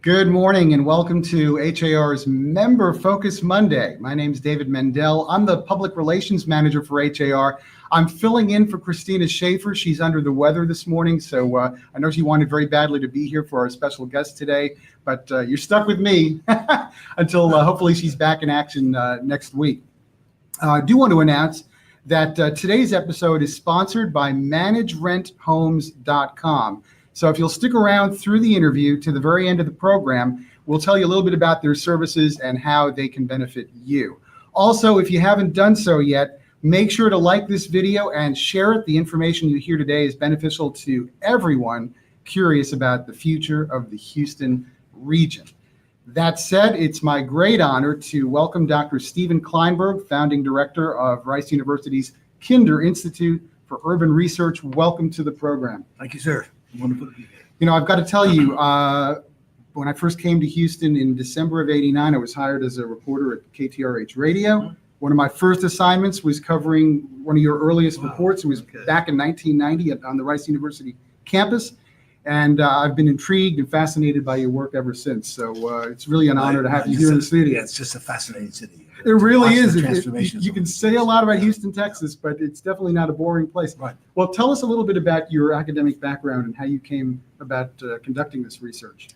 Good morning and welcome to HAR's Member Focus Monday. My name is David Mendel. I'm the Public Relations Manager for HAR. I'm filling in for Christina Schaefer. She's under the weather this morning, so I know she wanted very badly to be here for our special guest today, but you're stuck with me until hopefully she's back in action next week. I do want to announce that today's episode is sponsored by ManageRentHomes.com. So if you'll stick around through the interview to the very end of the program, we'll tell you a little bit about their services and how they can benefit you. Also, if you haven't done so yet, make sure to like this video and share it. The information you hear today is beneficial to everyone curious about the future of the Houston region. That said, it's my great honor to welcome Dr. Steven Kleinberg, founding director of Rice University's Kinder Institute for Urban Research. Welcome to the program. Thank you, sir. Wonderful to be here. You know, I've got to tell you, when I first came to Houston in December of '89, I was hired as a reporter at KTRH Radio. One of my first assignments was covering one of your earliest reports. It was back in 1990 on the Rice University campus. And I've been intrigued and fascinated by your work ever since. So it's really an honor to have you here in the studio. Yeah, it's just a fascinating city. It really is. You can say a lot about Houston, Texas, but it's definitely not a boring place. Right. Well, tell us a little bit about your academic background and how you came about conducting this research.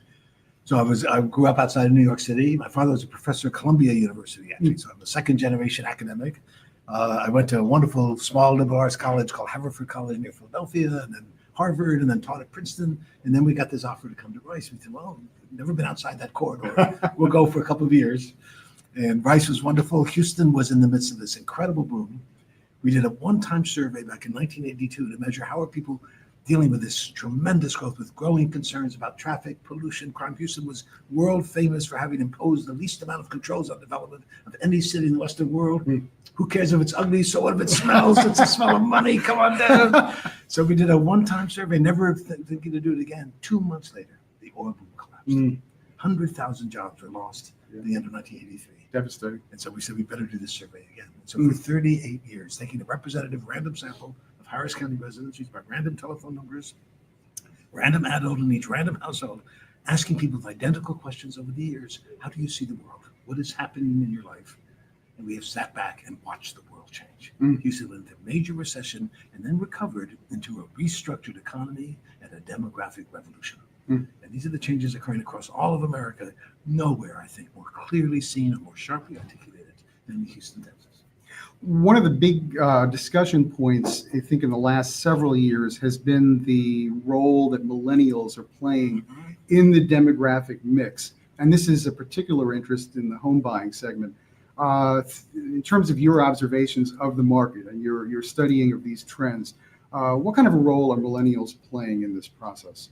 So I grew up outside of New York City. My father was a professor at Columbia University, actually. So I'm a second generation academic. I went to a wonderful small liberal arts college called Haverford College near Philadelphia, and then Harvard, and then taught at Princeton. And then we got this offer to come to Rice. We said, well, we've never been outside that corridor. We'll go for a couple of years. And Rice was wonderful. Houston was in the midst of this incredible boom. We did a one-time survey back in 1982 to measure how are people dealing with this tremendous growth with growing concerns about traffic, pollution, crime. Houston was world famous for having imposed the least amount of controls on development of any city in the Western world. Who cares if it's ugly? So what if it smells? It's the smell of money. Come on down. So we did a one-time survey, never thinking to do it again. 2 months later, the oil boom collapsed. 100,000 jobs were lost at the end of 1983. Devastating. And so we said we better do this survey again. So for 38 years, taking a representative random sample of Harris County residents, used by random telephone numbers, random adult in each random household, asking people identical questions over the years. How do you see the world? What is happening in your life? And we have sat back and watched the world change. Houston went into a major recession and then recovered into a restructured economy and a demographic revolution. And these are the changes occurring across all of America. Nowhere, I think, more clearly seen or more sharply articulated than Houston, Texas. One of the big discussion points, I think, in the last several years has been the role that millennials are playing in the demographic mix. And this is a particular interest in the home buying segment. In terms of your observations of the market and your studying of these trends, what kind of a role are millennials playing in this process?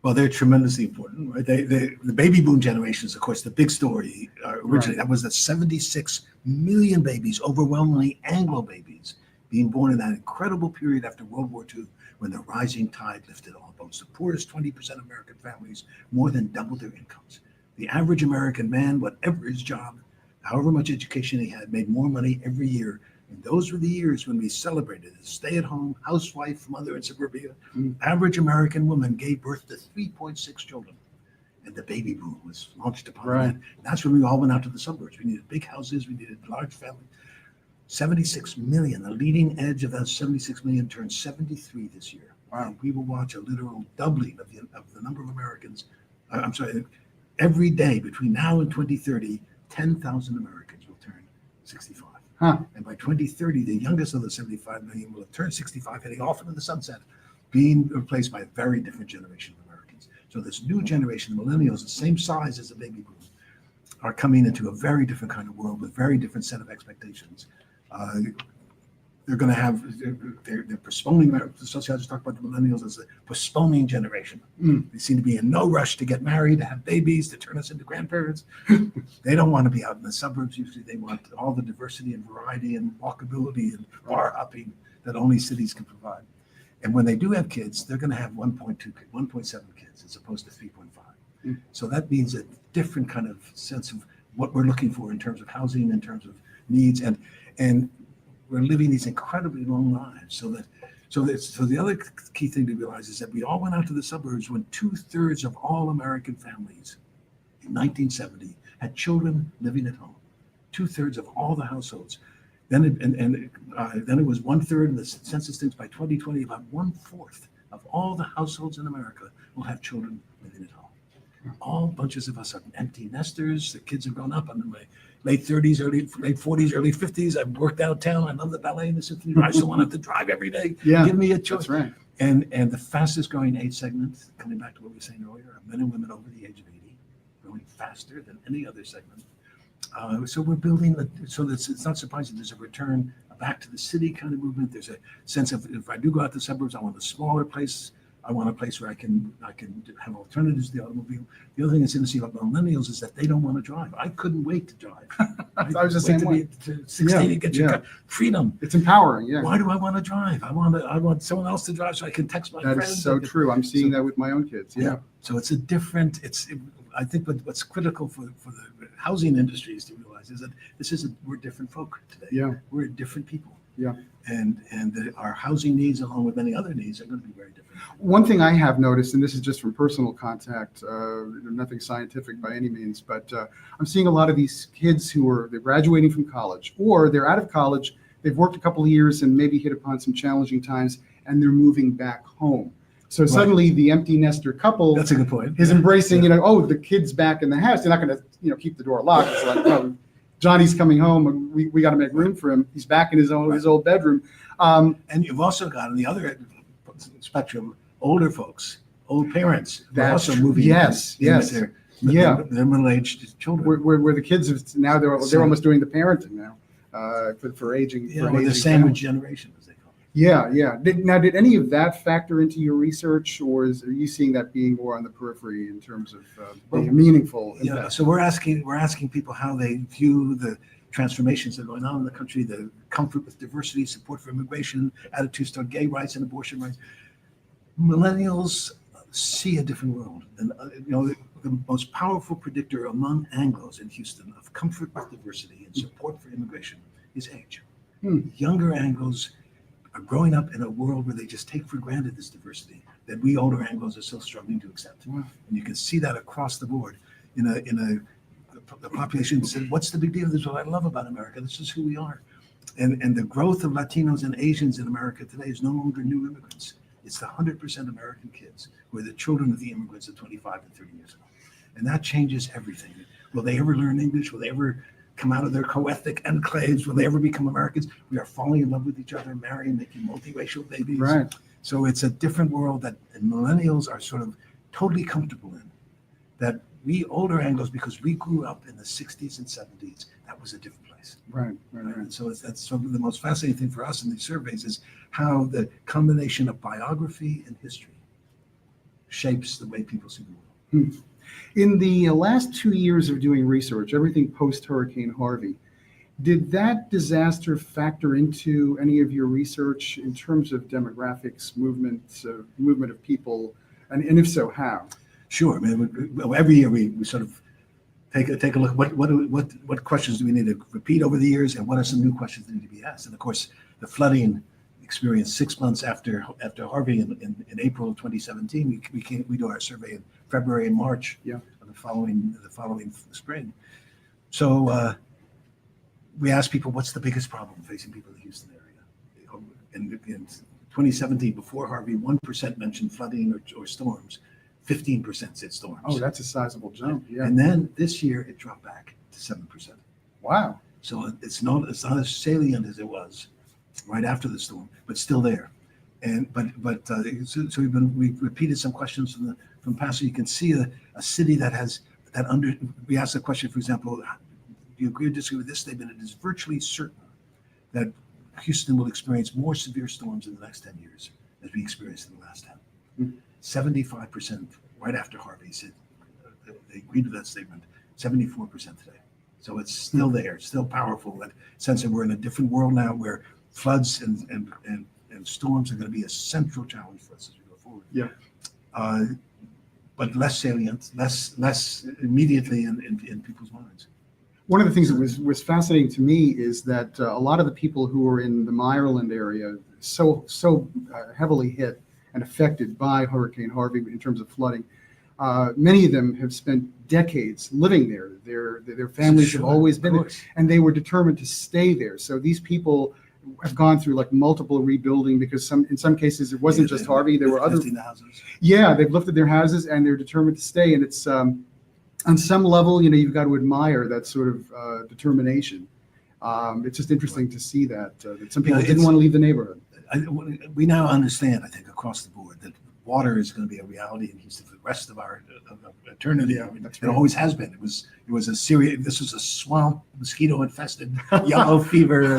Well, they're tremendously important, right? The baby boom generation is, of course, the big story originally. Right. That was the 76 million babies, overwhelmingly Anglo babies, being born in that incredible period after World War II when the rising tide lifted all boats. The poorest 20% of American families more than doubled their incomes. The average American man, whatever his job, however much education he had, made more money every year. And those were the years when we celebrated a stay-at-home housewife mother in suburbia. Average American woman gave birth to 3.6 children. And the baby boom was launched upon that. That's when we all went out to the suburbs. We needed big houses. We needed large families. 76 million, the leading edge of that 76 million turned 73 this year. Wow. We will watch a literal doubling of the number of Americans. Every day between now and 2030, 10,000 Americans will turn 65. And by 2030, the youngest of the 75 million will have turned 65, heading off into the sunset, being replaced by a very different generation of Americans. So this new generation, the millennials, the same size as the baby boom, are coming into a very different kind of world with very different set of expectations. They're going to have, they're postponing, the sociologists talk about the millennials as a postponing generation. They seem to be in no rush to get married, to have babies, to turn us into grandparents. They don't want to be out in the suburbs. Usually they want all the diversity and variety and walkability and bar hopping that only cities can provide. And when they do have kids, they're going to have 1.7 kids as opposed to 3.5. So that means a different kind of sense of what we're looking for in terms of housing, in terms of needs, and we're living these incredibly long lives. So the other key thing to realize is that we all went out to the suburbs when 2/3 of all American families 1970 had children living at home. 2/3 of all the households. Then it was 1/3, and the census thinks by 2020 about 1/4 of all the households in America will have children living at home. All bunches of us are empty nesters. The kids have grown up. I'm in my late 30s, late 40s, early 50s. I've worked downtown. I love the ballet and the symphony. I still want to have to drive every day. Yeah, Give me a choice. that's right. And the fastest growing age segment, coming back to what we were saying earlier, are men and women over the age of 80, growing faster than any other segment. So we're building, so that it's not surprising there's a return back to the city kind of movement. There's a sense of, if I do go out to the suburbs, I want a smaller place. I want a place where I can have alternatives to the automobile. The other thing that's interesting about millennials is that they don't want to drive. I couldn't wait to drive. I was the same way. To 16 to get your car. Freedom. It's empowering, yeah. Why do I want to drive? I want someone else to drive so I can text my That friends. is so true. I'm seeing that with my own kids. Yeah. So it's a different. I think what's critical for the housing industry is to realize is that we're different folk today. Yeah. We're different people. Yeah. And our housing needs, along with many other needs, are going to be very different. One thing I have noticed, and this is just from personal contact, nothing scientific by any means, but I'm seeing a lot of these kids they're graduating from college, or they're out of college, they've worked a couple of years and maybe hit upon some challenging times, and they're moving back home. So suddenly the empty nester couple That's a good point. is embracing, the kid's back in the house. They're not going to, keep the door locked. It's like, oh, Johnny's coming home, and we got to make room for him. He's back in his old bedroom. And you've also got on the other end of the spectrum, older folks, old parents, who are also moving. Yes. Their middle-aged children. Where the kids have now they're almost doing the parenting now for aging. Yeah, for or the sandwich generation, as they call it. Yeah. Did any of that factor into your research, or are you seeing that being more on the periphery in terms of being meaningful? Yeah. So we're asking people how they view the transformations that are going on in the country, the comfort with diversity, support for immigration, attitudes toward gay rights and abortion rights. Millennials see a different world, and the most powerful predictor among Anglos in Houston of comfort with diversity and support for immigration is age. Younger Anglos are growing up in a world where they just take for granted this diversity that we older Anglos are still struggling to accept. Wow. And you can see that across the board. The population said, "What's the big deal? This is what I love about America. This is who we are." And the growth of Latinos and Asians in America today is no longer new immigrants. It's the 100% American kids who are the children of the immigrants of 25 and 30 years ago. And that changes everything. Will they ever learn English? Will they ever come out of their co-ethnic enclaves? Will they ever become Americans? We are falling in love with each other, marrying, making multiracial babies. Right. So it's a different world that millennials are sort of totally comfortable in. That we older Anglos, because we grew up in the 60s and 70s, that was a different place. Right. And so that's sort of the most fascinating thing for us in these surveys is how the combination of biography and history shapes the way people see the world. In the last 2 years of doing research, everything post-Hurricane Harvey, did that disaster factor into any of your research in terms of demographics, movement of people, and if so, how? Sure. I mean, every year we sort of take a look. What questions do we need to repeat over the years, and what are some new questions that need to be asked? And of course, the flooding experience 6 months after Harvey in April of 2017, we do our survey in February and March of the following spring. So we ask people, what's the biggest problem facing people in the Houston area? In 2017, before Harvey, 1% mentioned flooding or storms. 15% said storms. Oh, that's a sizable jump. Yeah. And then this year it dropped back to 7%. Wow. So it's not as salient as it was right after the storm, but still there. And so we've repeated some questions from past. So you can see a city that has that under. We asked the question, for example, do you agree or disagree with this statement? It is virtually certain that Houston will experience more severe storms in the next 10 years as we experienced in the last 10. 75% right after Harvey said they agreed with that statement. 74% today. So it's still there, still powerful. That sense that we're in a different world now, where floods and storms are going to be a central challenge for us as we go forward. Yeah. But less salient, less immediately in people's minds. One of the things that was fascinating to me is that a lot of the people who were in the Ireland area so heavily hit and affected by Hurricane Harvey in terms of flooding, Many of them have spent decades living there. Their families have Sure, always of been there, course. and they were determined to stay there. So these people have gone through like multiple rebuilding because in some cases it wasn't Yeah, just Harvey. There were other. 15,000. Yeah, they've lifted their houses and they're determined to stay. And it's on some level, you've got to admire that sort of determination. It's just interesting to see that some people didn't it's- want to leave the neighborhood. We now understand, I think, across the board that water is going to be a reality in Houston for the rest of our eternity. Yeah, I mean, that's it right. always has been. It was a serious. This was a swamp, mosquito infested, yellow fever.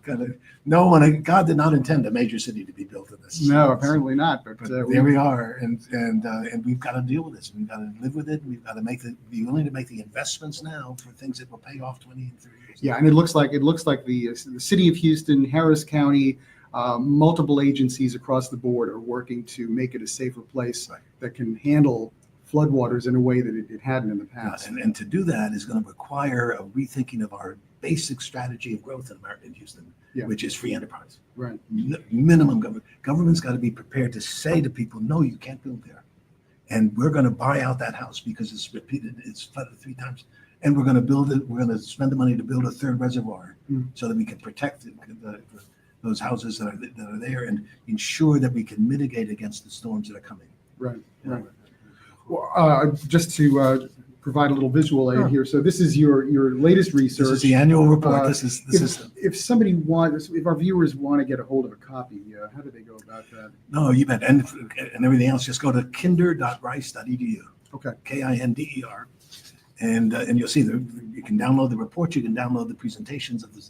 Kind of. No one. God did not intend a major city to be built in this. No, apparently not. But, But there we are, and we've got to deal with this. We've got to live with it. We've got to be willing to make the investments now for things that will pay off 20 and 30 years. yeah, and it looks like the city of Houston, Harris County, multiple agencies across the board are working to make it a safer place Right. that can handle floodwaters in a way that it hadn't in the past. And to do that is going to require a rethinking of our basic strategy of growth in America, in Houston, Yeah. which is free enterprise. Right. Minimum government. Government's got to be prepared to say to people, no, you can't build there. And we're going to buy out that house because it's flooded 3 times. And we're going to build it. We're going to spend the money to build a 3rd reservoir so that we can protect those houses that are there and ensure that we can mitigate against the storms that are coming. Right. Right. Well, just to provide a little visual aid Sure. here. So this is your latest research. This is the annual report. Uh, This is the system. If our viewers want to get a hold of a copy, how do they go about that? No, you bet. And everything else, just go to kinder.rice.edu. Okay. KINDER. And you'll see you can download the report. You can download the presentations of the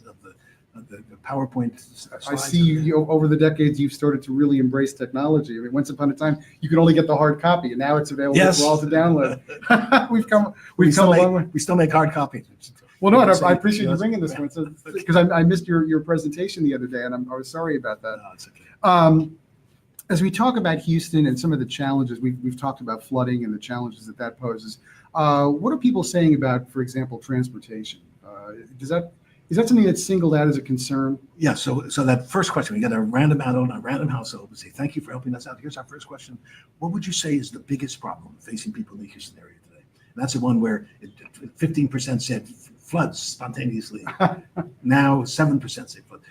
PowerPoint slides. I see you over the decades, you've started to really embrace technology. I mean, once upon a time, you could only get the hard copy, and now it's available Yes. for all to download. we've come We a long way. still make hard copies. Well, no, and So, I appreciate you know, bringing this one, because I missed your presentation the other day, and I was sorry about that. No, it's okay. As we talk about Houston and some of the challenges, we've talked about flooding and the challenges that poses. What are people saying about, for example, transportation? Is that something that's singled out as a concern? Yeah, so that first question, we got a random household. We say, thank you for helping us out. Here's our first question. What would you say is the biggest problem facing people in the Houston area today? And that's the one where 15% said floods spontaneously. Now 7% say flood.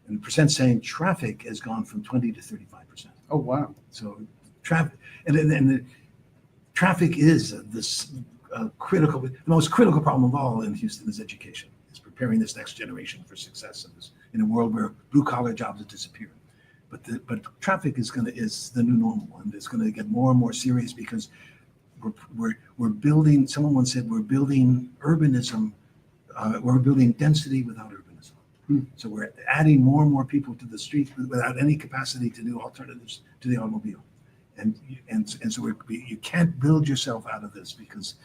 And the percent saying traffic has gone from 20 to 35%. Oh, wow. So traffic, and the traffic is this critical, the most critical problem of all in Houston is education. It's preparing this next generation for success in a world where blue collar jobs are disappearing. But traffic is the new normal, and it's going to get more and more serious because we're building. Someone once said we're building urbanism. We're building density without urbanism. So we're adding more and more people to the street without any capacity to do alternatives to the automobile. And so you can't build yourself out of this, because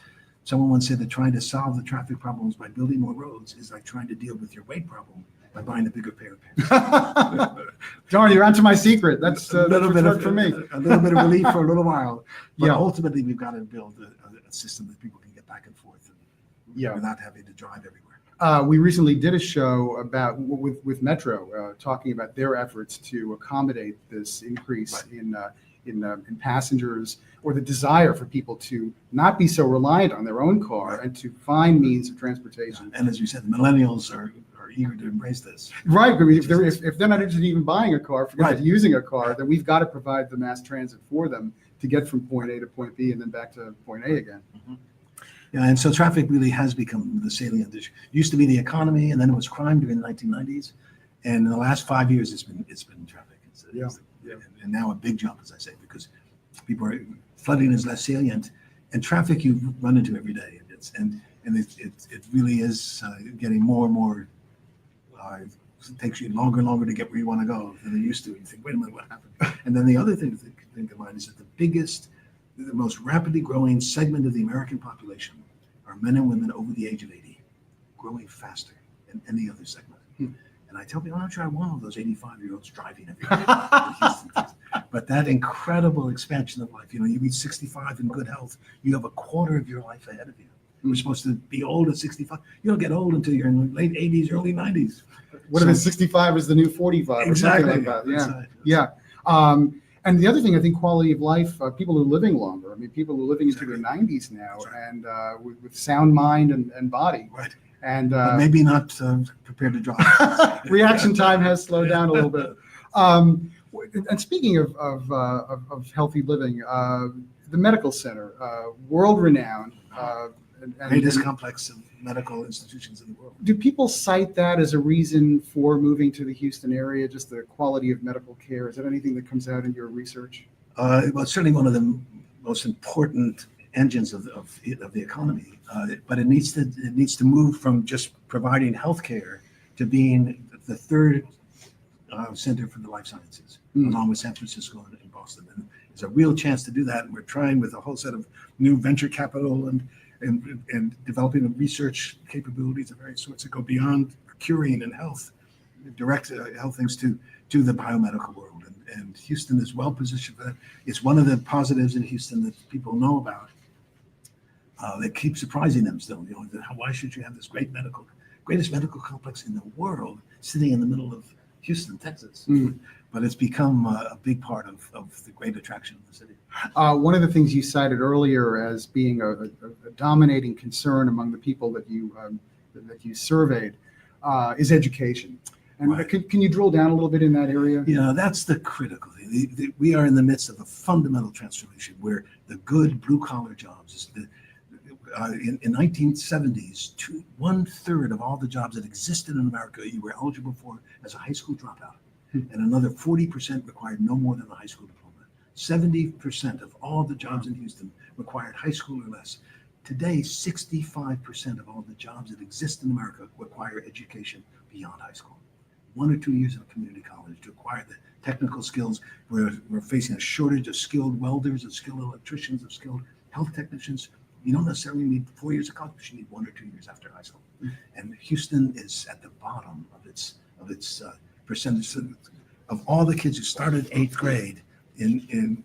someone once said that trying to solve the traffic problems by building more roads is like trying to deal with your weight problem by buying a bigger pair of pants. Darn, you're onto my secret. That's a little bit worked for me. a little bit of relief for a little while. But Yeah. ultimately, we've got to build a system that people can get back and forth Yeah. without having to drive everywhere. We recently did a show about with Metro talking about their efforts to accommodate this increase in passengers, or the desire for people to not be so reliant on their own car and to find means of transportation. And as you said, millennials are eager to embrace this. Right, but if they're not interested in even buying a car, forget Right. about using a car, then we've got to provide the mass transit for them to get from point A to point B and then back to point A again. Yeah, and so traffic really has become the salient issue. It used to be the economy, and then it was crime during the 1990s, and in the last 5 years, it's been traffic. And now a big jump, as I say, because flooding is less salient, and traffic you run into every day, and it really is getting more and more. It takes you longer and longer to get where you want to go than it used to. You think, wait a minute, what happened? And then the other thing to think of mind is that the most rapidly growing segment of the American population are men and women over the age of 80, growing faster than any other segment. And I tell people, I'm not sure I want all those 85-year-olds driving everywhere. But that incredible expansion of life, you reach 65 in good health, you have a quarter of your life ahead of you. We're supposed to be old at 65. You don't get old until you're in the late 80s, early 90s. What if it's 65 is the new 45 or Exactly. something like that? Yeah. That's right. Yeah. And the other thing, I think quality of life, people are living longer. I mean, people are living into their Exactly. 90s now That's right. and with sound mind and body. Right. And But maybe not prepared to drive. reaction time has slowed down a little bit. And speaking of healthy living, the medical center, world renowned. Greatest complex of medical institutions in the world. Do people cite that as a reason for moving to the Houston area, just the quality of medical care? Is that anything that comes out in your research? Well, it's certainly one of the most important engines of the economy, but it needs to move from just providing healthcare to being the third center for the life sciences, along with San Francisco and Boston. And there's a real chance to do that, and we're trying with a whole set of new venture capital and developing research capabilities of various sorts that go beyond curing and health, direct health things to the biomedical world. And Houston is well positioned for that. It's one of the positives in Houston that people know about that keeps surprising them still. You know, why should you have this greatest medical complex in the world sitting in the middle of Houston, Texas? But it's become a big part of the great attraction of the city. One of the things you cited earlier as being a dominating concern among the people that you surveyed is education. And Right. can you drill down a little bit in that area? You know, that's the critical thing. We are in the midst of a fundamental transformation where the good blue-collar jobs, in 1970s, 1/3 of all the jobs that existed in America you were eligible for as a high school dropout, and another 40% required no more than a high school diploma. 70% of all the jobs in Houston required high school or less. Today, 65% of all the jobs that exist in America require education beyond high school. 1 or 2 years in a community college to acquire the technical skills. We're facing a shortage of skilled welders, of skilled electricians, of skilled health technicians. You don't necessarily need 4 years of college. You need 1 or 2 years after high school. And Houston is at the bottom of its percentage of all the kids who started 8th grade in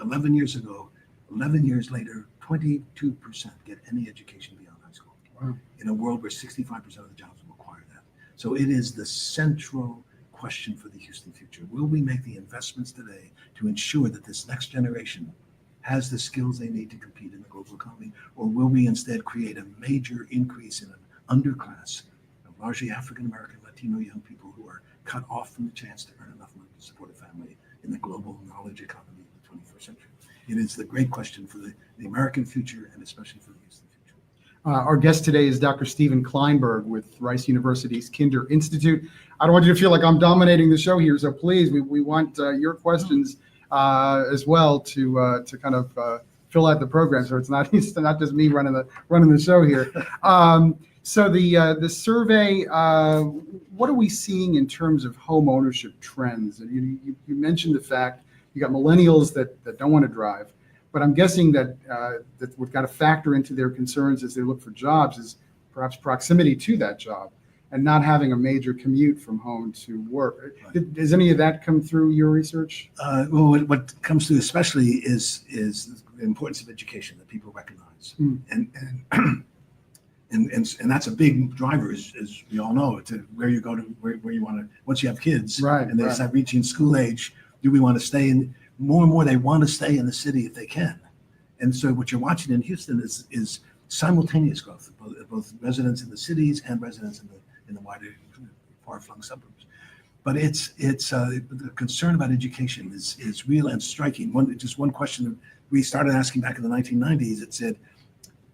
11 years ago. 11 years later, 22% get any education beyond high school. Wow. In a world where 65% of the jobs require that. So it is the central question for the Houston future. Will we make the investments today to ensure that this next generation has the skills they need to compete in the global economy? Or will we instead create a major increase in an underclass of largely African-American, Latino young people who are cut off from the chance to earn enough money to support a family in the global knowledge economy of the 21st century? It is the great question for the American future and especially for the Houston future. Our guest today is Dr. Steven Kleinberg with Rice University's Kinder Institute. I don't want you to feel like I'm dominating the show here, so please, we want your questions as well to kind of fill out the program, so it's not just me running the show here. So the survey, what are we seeing in terms of home ownership trends? And you mentioned the fact you got millennials that don't want to drive, but I'm guessing that we've got to factor into their concerns as they look for jobs is perhaps proximity to that job and not having a major commute from home to work. Right. Does any of that come through your research? Well, what comes through especially is the importance of education that people recognize, and that's a big driver, as we all know, to where you go to where you want to once you have kids, Right, and they right. start reaching school age. Do we want to stay in? More and more, they want to stay in the city if they can, and so what you're watching in Houston is simultaneous growth of both residents in the cities and residents in the wider, far-flung suburbs. But it's the concern about education is real and striking. One question we started asking back in the 1990s. It said,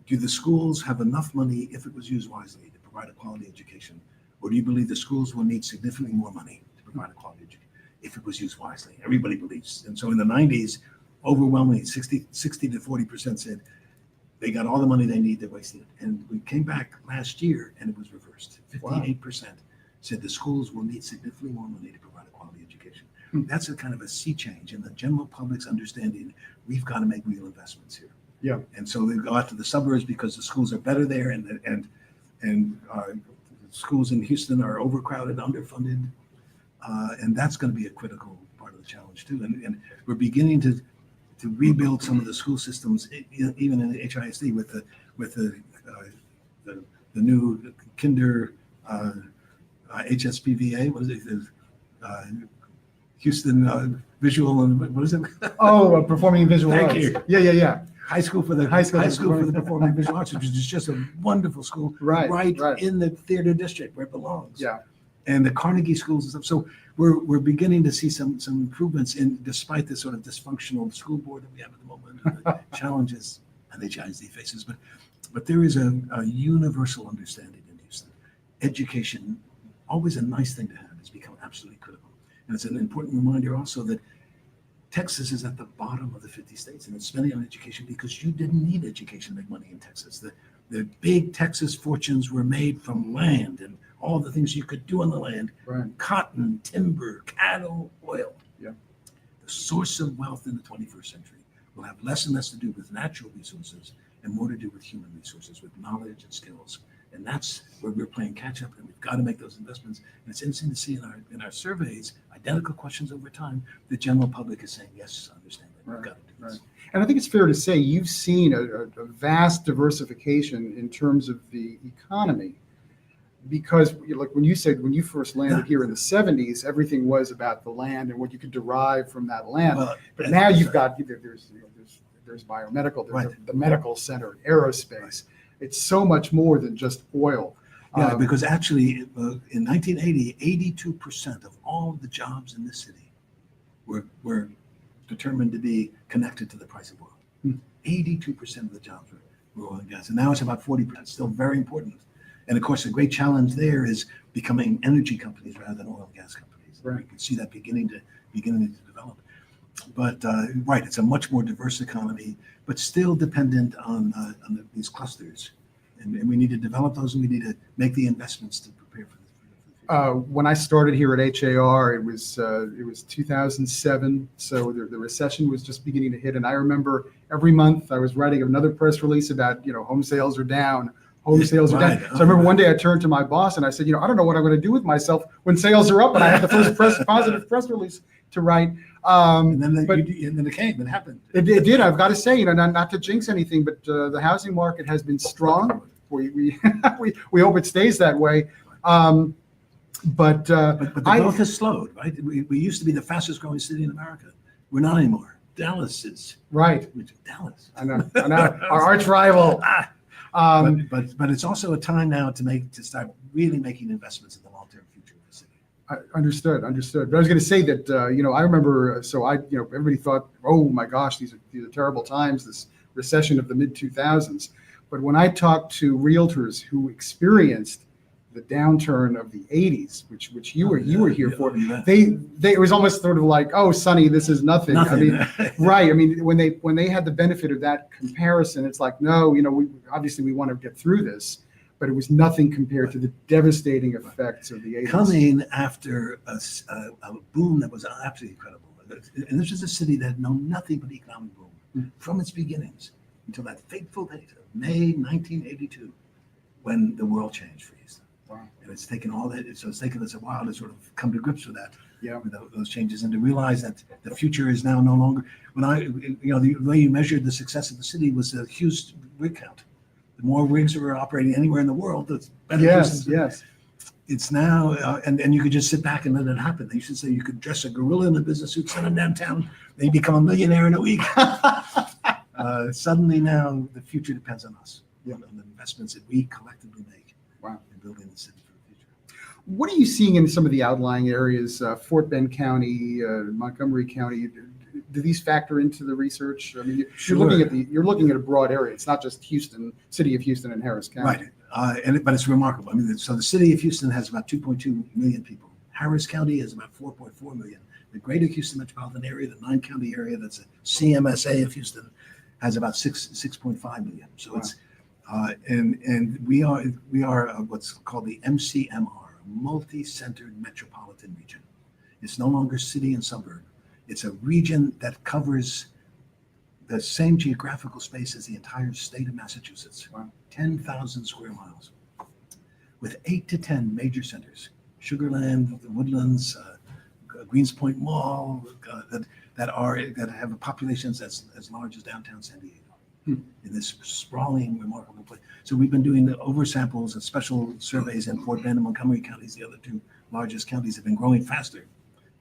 do the schools have enough money if it was used wisely to provide a quality education, or do you believe the schools will need significantly more money to provide a quality education if it was used wisely? Everybody believes, and so in the 90s, overwhelmingly 60 to 40% said they got all the money they need, they're wasting it. And we came back last year and it was reversed. 58% said the schools will need significantly more money to provide a quality education. That's a kind of a sea change in the general public's understanding. We've got to make real investments here. Yeah. And so they go out to the suburbs because the schools are better there, and schools in Houston are overcrowded, underfunded, and that's going to be a critical part of the challenge too. And we're beginning to rebuild some of the school systems, even in the HISD, with the new Kinder HSPVA. What is it? Houston Visual and what is it? Oh, performing visual Thank arts. you. Yeah. High School for the High School for the Performing Visual Arts, which is just a wonderful school, Right. in the theater district where it belongs. Yeah. And the Carnegie schools and stuff. So we're beginning to see some improvements in, despite the sort of dysfunctional school board that we have at the moment, and the challenges and the challenges they faces. But there is a universal understanding in Houston. Education, always a nice thing to have, has become absolutely critical. And it's an important reminder also that Texas is at the bottom of the 50 states, and it's spending on education because you didn't need education to make money in Texas. The big Texas fortunes were made from land and all the things you could do on the land: Right. cotton, timber, cattle, oil. Yeah. The source of wealth in the 21st century will have less and less to do with natural resources and more to do with human resources, with knowledge and skills. And that's where we're playing catch up, and we've got to make those investments. And it's interesting to see in our surveys, identical questions over time, the general public is saying, yes, I understand that. We've Right, got to do this. And I think it's fair to say you've seen a vast diversification in terms of the economy. Because like when you said, when you first landed here in the 70s, everything was about the land and what you could derive from that land. Well, But now you've got, there's biomedical, there's Right. the medical center, aerospace. It's so much more than just oil. Yeah, because actually, in 1980, 82% of all the jobs in this city were determined to be connected to the price of oil. Hmm. 82% of the jobs were oil and gas, and now it's about 40%. Still very important. And of course, the great challenge there is becoming energy companies rather than oil and gas companies. Right. We can see that beginning to develop. But right, it's a much more diverse economy, but still dependent on these clusters. And we need to develop those, and we need to make the investments to prepare for the future. When I started here at HAR, it was 2007, so the recession was just beginning to hit. And I remember every month I was writing another press release about, home sales are down. Home sales are down. Right. So I remember one day I turned to my boss and I said, I don't know what I'm going to do with myself when sales are up. And I had the first positive press release to write. And then but it came. It happened. it did. I've got to say, not to jinx anything, but the housing market has been strong. We hope it stays that way. But the growth has slowed, right? We used to be the fastest growing city in America. We're not anymore. Dallas is. Right. Dallas. I know. Our arch rival. But it's also a time now to start really making investments in the long-term future of the city. Understood. But I was going to say that, I remember, everybody thought, oh my gosh, these are terrible times, this recession of the mid 2000s. But when I talked to realtors who experienced the downturn of the 80s, which you were here for, it was almost sort of like, oh, Sonny, this is nothing. I mean, right. I mean, when they had the benefit of that comparison, it's like, no, we obviously we want to get through this, but it was nothing compared to the devastating effects of the 80s. Coming after a boom that was absolutely incredible. And this is a city that had known nothing but economic boom from its beginnings until that fateful date of May 1982, when the world changed for Houston. Wow. And it's taken all that. So it's taken us a while to sort of come to grips with that. Yeah. With those changes, and to realize that the future is now no longer. The way you measured the success of the city was the Hughes rig count. The more rigs that were operating anywhere in the world, the better. Yes. It's now, and you could just sit back and let it happen. They used to say you could dress a gorilla in a business suit, send them downtown, then you become a millionaire in a week. Suddenly now, the future depends on us, on the investments that we collectively make. Wow. In building the city for the future. What are you seeing in some of the outlying areas, Fort Bend County, Montgomery County? Do these factor into the research? I mean, Sure. you're looking at a broad area. It's not just Houston, city of Houston and Harris County. Right. But it's remarkable. I mean, so the city of Houston has about 2.2 million people. Harris County is about 4.4 million. The greater Houston metropolitan area, the 9-county area that's a CMSA of Houston, has about 6.5 million. So it's and we are what's called the MCMR, multi-centered metropolitan region. It's no longer city and suburb. It's a region that covers the same geographical space as the entire state of Massachusetts. Wow. 10,000 square miles, with 8 to 10 major centers: Sugar Land, the Woodlands, Greenspoint Mall, that have populations as large as downtown San Diego. In this sprawling, remarkable place. So we've been doing the oversamples and special surveys in Fort Bend and Montgomery counties. The other two largest counties have been growing faster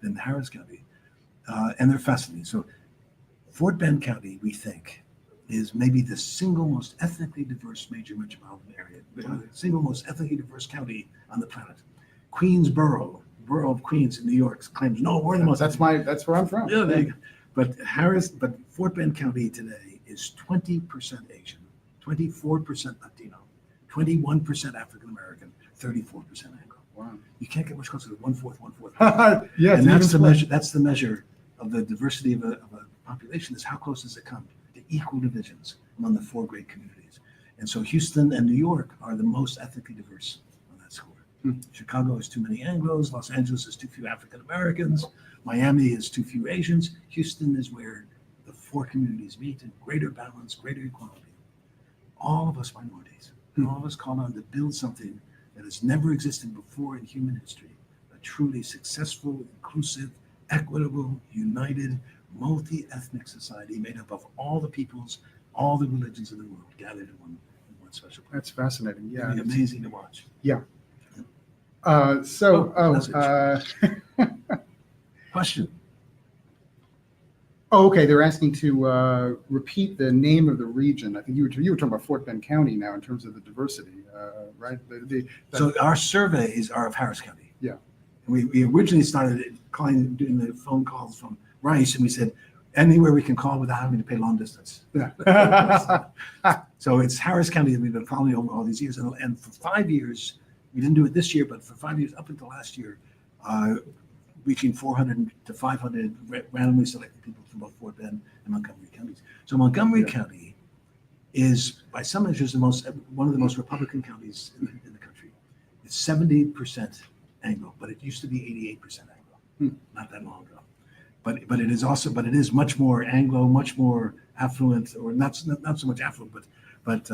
than Harris County. and they're fascinating. So Fort Bend County, we think, is maybe the single most ethnically diverse major metropolitan area, the single most ethnically diverse county on the planet. Queensboro, borough of Queens in New York, claims, no, we're the most. That's where I'm from. Yeah, there you go. But Fort Bend County today is 20% Asian, 24% Latino, 21% African American, 34% Anglo. Wow. You can't get much closer to one-fourth. Yeah, And that's the measure. That's the measure of the diversity of a population. Is how close does it come to equal divisions among the 4 great communities? And so Houston and New York are the most ethnically diverse on that score. Chicago has too many Anglos. Los Angeles has too few African Americans. Miami has too few Asians. Houston is where the 4 communities meet in greater balance, greater equality. All of us minorities, all of us called on to build something that has never existed before in human history, a truly successful, inclusive, equitable, united, multi-ethnic society made up of all the peoples, all the religions of the world gathered in one special place. That's fascinating. Yeah. It'd be amazing to watch. Question. Oh, okay. They're asking to repeat the name of the region. I think you were talking about Fort Bend County now in terms of the diversity, right? So our surveys are of Harris County. Yeah. And we originally started doing the phone calls from Rice, and we said anywhere we can call without having to pay long distance. Yeah. So it's Harris County that we've been following over all these years, and for 5 years, we didn't do it this year, but for 5 years up until last year, reaching 400 to 500 randomly selected people from both Fort Bend and Montgomery counties. So Montgomery County is, by some measures, one of the most Republican counties in the country. It's 70% Anglo, but it used to be 88% Anglo, not that long ago. But it is much more Anglo, much more affluent, or not so much affluent, but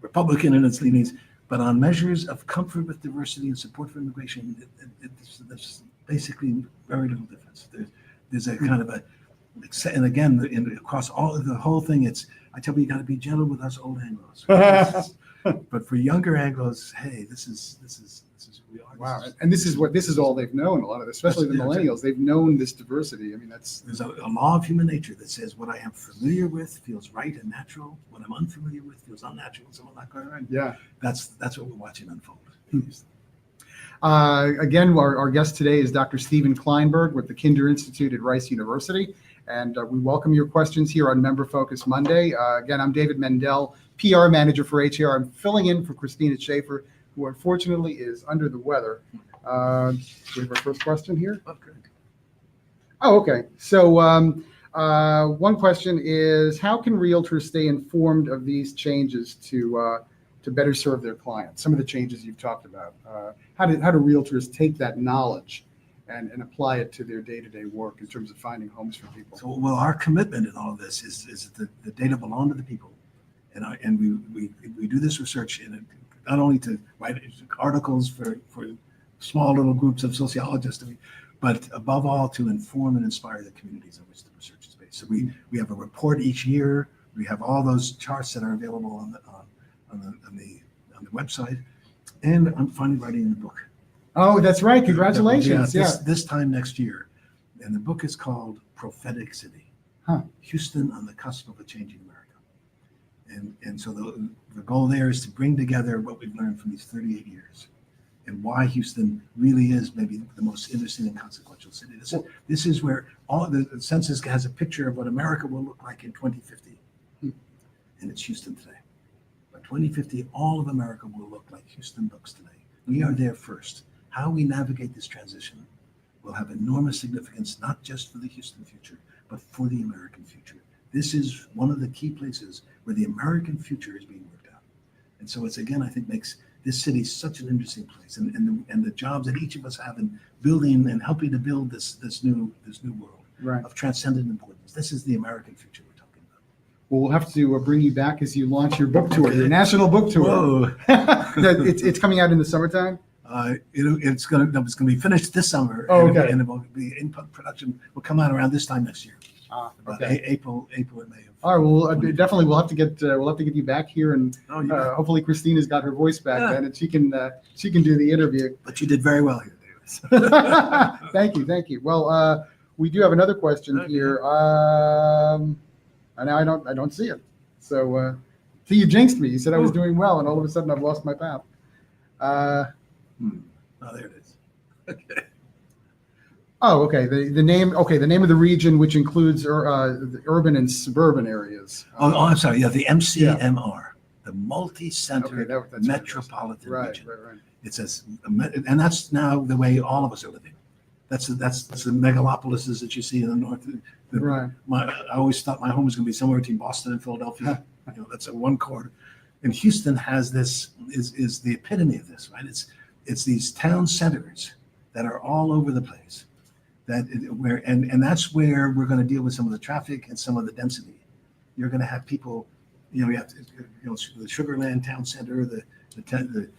Republican in its leanings. But on measures of comfort with diversity and support for immigration, there's basically very little difference. There's a kind of and again, across all of the whole thing, I tell you, you got to be gentle with us old Anglos. But for younger Anglos, hey, this is who we are. Wow. And this is all they've known, a lot of this, especially the millennials. They've known this diversity. I mean, there's a law of human nature that says what I am familiar with feels right and natural. What I'm unfamiliar with feels unnatural. So I'm not going right. Yeah. That's what we're watching unfold. Again, our guest today is Dr. Steven Kleinberg with the Kinder Institute at Rice University. And we welcome your questions here on Member Focus Monday. Again, I'm David Mendel, PR manager for HAR. I'm filling in for Christina Schaefer, who unfortunately is under the weather. We have our first question here. Oh, okay. So one question is, how can realtors stay informed of these changes to better serve their clients? Some of the changes you've talked about. How do realtors take that knowledge and apply it to their day-to-day work in terms of finding homes for people? So, well, our commitment in all of this is that the data belong to the people, and we do this research not only to write articles for small little groups of sociologists, but above all to inform and inspire the communities in which the research is based. So we have a report each year. We have all those charts that are available on the website, and I'm finally writing the book. Oh, that's right. Congratulations. This time next year. And the book is called Prophetic City, Houston on the Cusp of a Changing America. And so the goal there is to bring together what we've learned from these 38 years and why Houston really is maybe the most interesting and consequential city. This is where all the census has a picture of what America will look like in 2050. And it's Houston today. By 2050, all of America will look like Houston looks today. We are there first. How we navigate this transition will have enormous significance, not just for the Houston future, but for the American future. This is one of the key places where the American future is being worked out. And so it's, again, I think makes this city such an interesting place, and the jobs that each of us have in building and helping to build this new world of transcendent importance. This is the American future we're talking about. Well, we'll have to bring you back as you launch your book tour, your national book tour. Whoa. It's coming out in the summertime? It's going to be finished this summer. Oh, okay. And it will be in production. Will come out around this time next year. About Okay. April and May. All right. Well, definitely we'll have to get you back here, and hopefully Christina's got her voice back then, and she can do the interview. But you did very well here, David. Thank you. Well, We do have another question Okay. here. And now I don't see it. So, see, you jinxed me. You said I was Oh. doing well, and all of a sudden I've lost my path. Oh, there it is. Okay. Oh, okay. The name. Okay, the name of the region, which includes the urban and suburban areas. Oh, I'm sorry. Yeah, the MCMR, the multi-center Okay, that's metropolitan right, region. right. It says, and that's now the way all of us are living. That's the megalopolises that you see in the north. Right. I always thought my home was going to be somewhere between Boston and Philadelphia. That's a one corridor. And Houston has this, is the epitome of this, right? It's these town centers that are all over the place. And that's where we're going to deal with some of the traffic and some of the density. You're going to have people, you have the Sugar Land Town Center, the town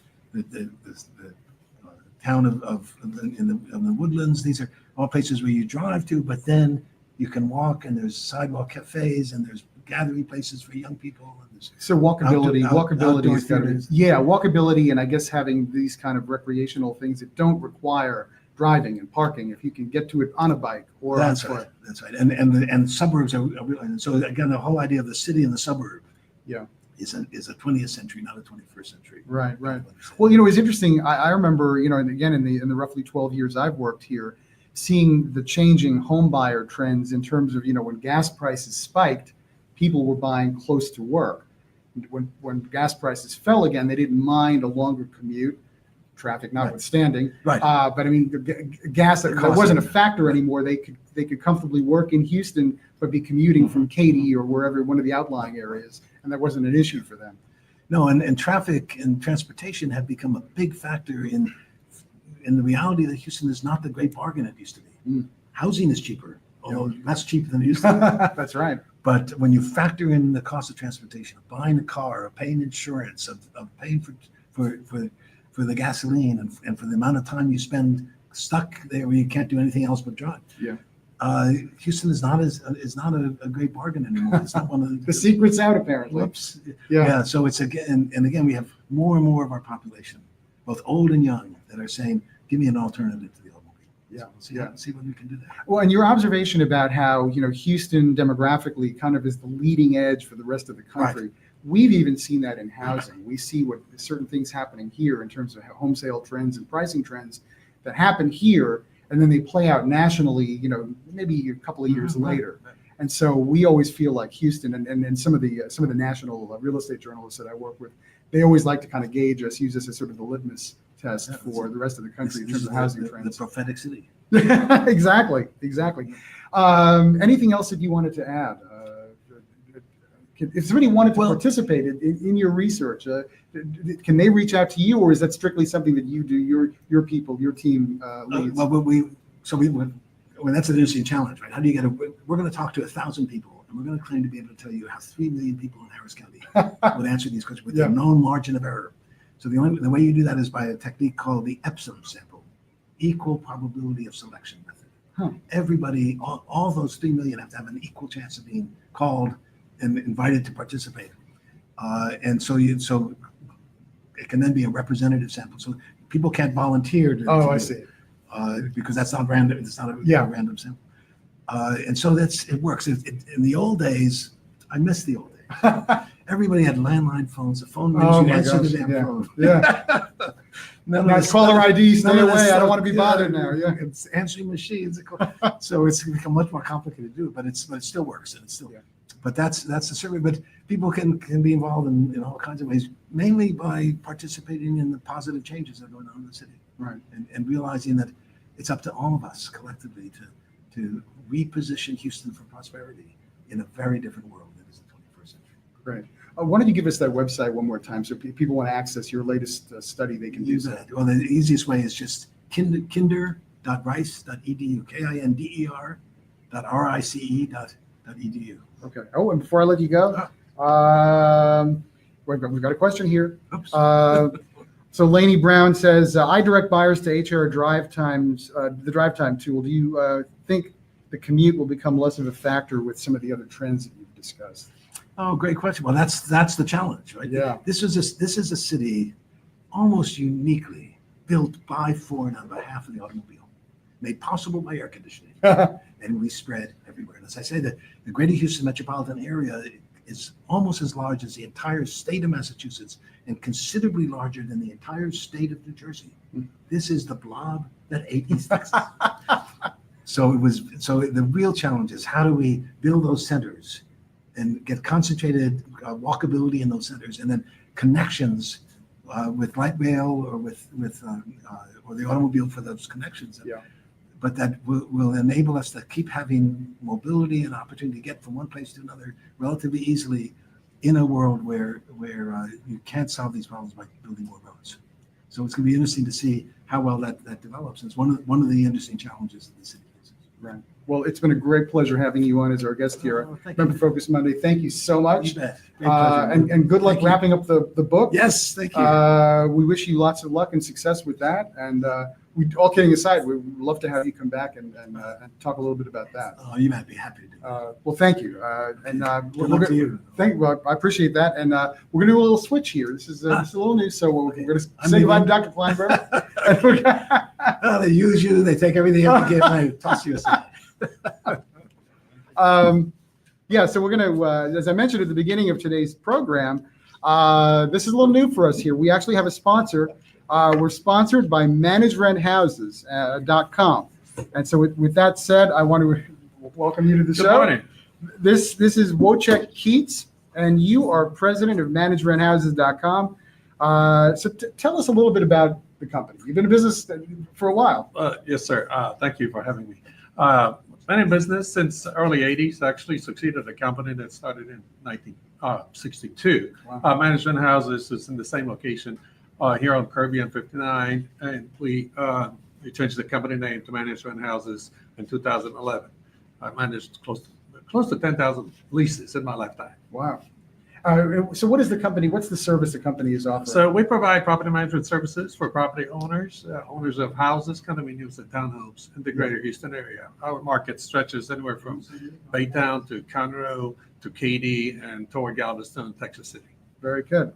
in the Woodlands. These are all places where you drive to, but then you can walk, and there's sidewalk cafes, and there's gathering places for young people. And there's So walkability, outdoor is gotta be- theaters. yeah, walkability, and I guess having these kind of recreational things that don't require driving and parking. If you can get to it on a bike or That's on right. foot. That's right. And suburbs are and so again, the whole idea of the city and the suburb, Yeah. is a 20th century, not a 21st century. Right. Well, it's interesting. I remember, and again, in the roughly 12 years I've worked here, seeing the changing home buyer trends in terms of, when gas prices spiked, people were buying close to work. When gas prices fell again, they didn't mind a longer commute, traffic notwithstanding. Right. But I mean, gas that cost wasn't a of it. factor anymore. They could comfortably work in Houston, but be commuting from Katy or wherever, one of the outlying areas, and that wasn't an issue for them. No, and traffic and transportation have become a big factor in the reality that Houston is not the great bargain it used to be. Mm. Housing is cheaper, although less cheap than it used to be. That's right. But when you factor in the cost of transportation, of buying a car, of paying insurance, of paying for the gasoline, and for the amount of time you spend stuck there where you can't do anything else but drive. Yeah. Houston is not a great bargain anymore. It's not one of The secret's out, apparently. whoops. Yeah. So it's again, we have more and more of our population, both old and young, that are saying, "Give me an alternative to the automobile." Yeah. So see when we can do that. Well, and your observation about how, Houston demographically kind of is the leading edge for the rest of the country. We've even seen that in housing. We see what certain things happening here in terms of home sale trends and pricing trends that happen here, and then they play out nationally, maybe a couple of years later. And so we always feel like Houston and some of the national real estate journalists that I work with, they always like to kind of gauge us, use us as sort of the litmus test for the rest of the country in terms of housing the trends. prophetic city. Exactly. Anything else that you wanted to add? If somebody wanted to participate in your research, can they reach out to you, or is that strictly something that you do? Your people, your team leads. That's an interesting challenge, right? How do you we're going to talk to 1,000 people, and we're going to claim to be able to tell you how 3 million people in Harris County would answer these questions with a known margin of error. So the way you do that is by a technique called the Epsom sample, equal probability of selection method. Huh. Everybody, all those 3 million have to have an equal chance of being called and invited to participate. And so it can then be a representative sample. So people can't volunteer to I do see. it, because that's not random. It's not a random sample. And so it works. In the old days, I miss the old days. Everybody had landline phones. The phone rings, you answer the damn phone. Yeah. None Now of it's this- caller ID, stay none of this away. I don't stuff. want to be bothered now. Yeah. It's answering machines. So it's become much more complicated to do, but it still works, and it's still. Yeah. But that's the survey. But people can be involved in all kinds of ways, mainly by participating in the positive changes that are going on in the city, Right. and realizing that it's up to all of us collectively to reposition Houston for prosperity in a very different world than is the 21st century. Right. Why don't you give us that website one more time, so if people want to access your latest study, they can do Use so. that. Well, the easiest way is just kinder.rice.edu, kinder.rice.edu. Okay. Oh, and before I let you go, we've got a question here. Oops. So Laney Brown says, I direct buyers to HR drive times, the drive time tool. Do you think the commute will become less of a factor with some of the other trends that you've discussed? Oh, great question. Well, that's the challenge, right? Yeah. This is a city almost uniquely built by, for, and on behalf of the automobile. made possible by air conditioning. And we spread everywhere. And as I say, the greater Houston metropolitan area is almost as large as the entire state of Massachusetts and considerably larger than the entire state of New Jersey. This is the blob that ate East Texas. So the real challenge is, how do we build those centers and get concentrated walkability in those centers, and then connections with light rail or with or the automobile for those connections. Yeah. But that will enable us to keep having mobility and opportunity to get from one place to another relatively easily in a world where you can't solve these problems by building more roads. So it's going to be interesting to see how well that develops. It's one of the interesting challenges that the city faces. Right. Well, it's been a great pleasure having you on as our guest here. Thank Member you. Focus Monday. Thank you so much. You bet. Great pleasure. And good luck Thank you. wrapping up the book. Yes, thank you. We wish you lots of luck and success with that. And all kidding aside, we'd love to have you come back and talk a little bit about that. Oh, you might be happy to do that. Well, thank you. Good luck to you. Well, I appreciate that. And we're going to do a little switch here. This is a little new. So we're going to I'm say goodbye to leaving. Dr. Kleinberg. Oh, they use you, they take everything they get, and they toss you aside. Yeah, so we're going to, as I mentioned at the beginning of today's program, this is a little new for us here. We actually have a sponsor. We're sponsored by ManageRentHouses.com. And so with that said, I want to welcome you to the Good show. morning. This is Wojciech Keats, and you are president of ManageRentHouses.com. So tell us a little bit about the company. You've been in business for a while. Yes, sir. Thank you for having me. Been in business since the early 80s. Actually succeeded a company that started in 1962. Wow. Management Houses is in the same location here on Kirby and 59. And we changed the company name to Management Houses in 2011. I managed close to 10,000 leases in my lifetime. Wow. So what's the service the company is offering? So we provide property management services for property owners, owners of houses, condominiums, and townhomes in the greater Houston area. Our market stretches anywhere from Baytown to Conroe to Katy and toward Galveston, Texas City. Very good.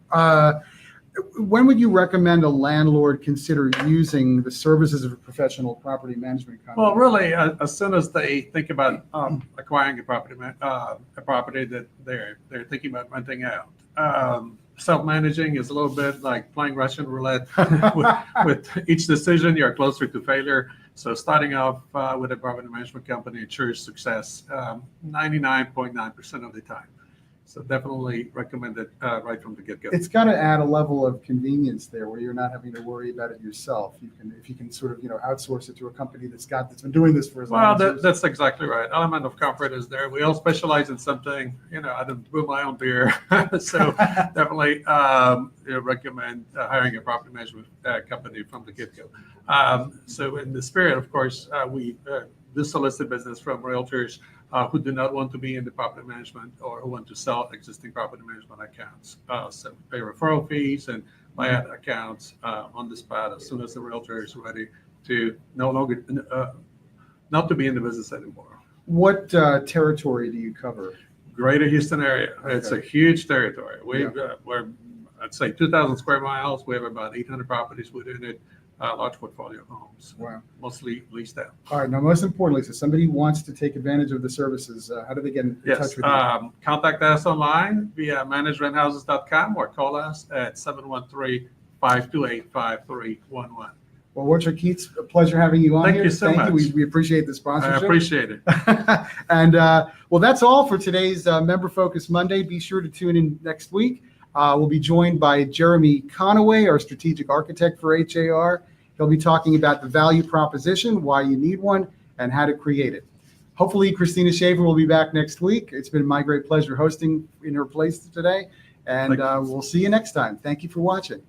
When would you recommend a landlord consider using the services of a professional property management company? Well, really, as soon as they think about acquiring a property that they're thinking about renting out. Self-managing is a little bit like playing Russian roulette. with each decision, you're closer to failure. So starting off with a property management company ensures success 99.9% of the time. So definitely recommend it right from the get-go. It's got to add a level of convenience there where you're not having to worry about it yourself. If you can sort of, outsource it to a company that's been doing this for as long as That's exactly right. Element of comfort is there. We all specialize in something. I don't brew my own beer, so definitely recommend hiring a property management company from the get-go. So in the spirit, of course, we do solicit business from realtors who do not want to be in the property management or who want to sell existing property management accounts. So pay referral fees and buy out accounts on the spot as soon as the realtor is ready to no longer not to be in the business anymore. What territory do you cover? Greater Houston area. It's a Okay. huge territory. We're I'd say 2,000 square miles. We have about 800 properties within it. Large portfolio of homes, Wow. mostly leased out. All right. Now, most importantly, so somebody wants to take advantage of the services. How do they get in touch Yes, with you? contact us online via managerenthouses.com or call us at 713-528-5311. Well, Wojciech Keats, a pleasure having you on Thank here. you so much. We appreciate the I sponsorship. appreciate it. And well, that's all for today's Member Focus Monday. Be sure to tune in next week. We'll be joined by Jeremy Conaway, our strategic architect for HAR. He'll be talking about the value proposition, why you need one, and how to create it. Hopefully, Christina Schaefer will be back next week. It's been my great pleasure hosting in her place today, and we'll see you next time. Thank you for watching.